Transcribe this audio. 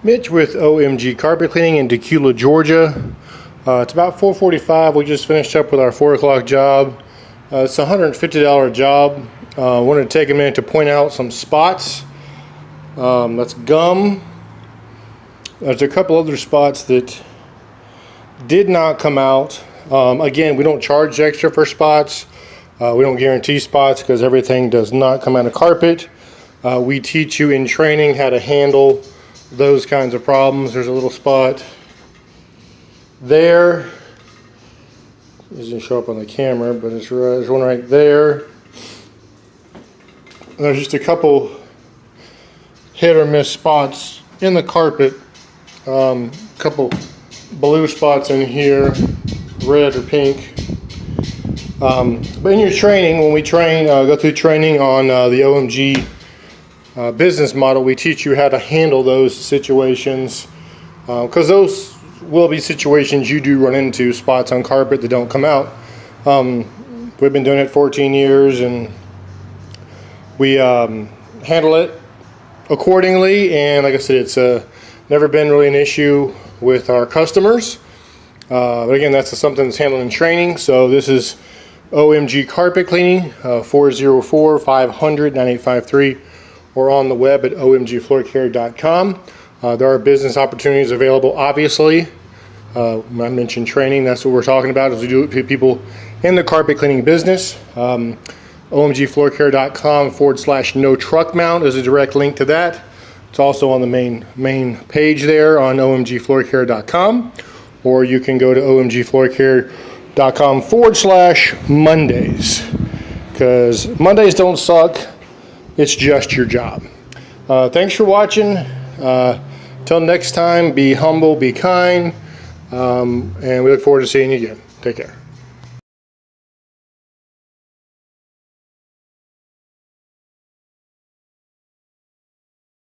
Mitch with OMG Carpet Cleaning in Dacula, Georgia. It's about 4:45. We just finished up with our 4 o'clock job. It's a $150 job. I wanted to take a minute to point out some spots. That's gum. There's a couple other spots that did not come out. Again, we don't charge extra for spots. We don't guarantee spots because everything does not come out of carpet. We teach you in training how to handle those kinds of problems. There's a little spot there. It doesn't show up on the camera, but there's one right there. And there's just a couple hit or miss spots in the carpet. Couple blue spots in here, red or pink. But in your training, when we train, go through training on the OMG business model, we teach you how to handle those situations, because those will be situations you do run into, spots on carpet that don't come out. We've been doing it 14 years and we handle it accordingly, and like I said, it's never been really an issue with our customers. But again, that's something that's handled in training. So this is OMG Carpet Cleaning, 404-500-9853, or on the web at omgfloorcare.com. There are business opportunities available, obviously. I mentioned training, that's what we're talking about, as we do it to people in the carpet cleaning business. omgfloorcare.com/no truck mount is a direct link to that. It's also on the main page there on omgfloorcare.com, or you can go to omgfloorcare.com/Mondays, because Mondays don't suck. It's just your job. Thanks for watching. Till next time, be humble, be kind, and we look forward to seeing you again. Take care.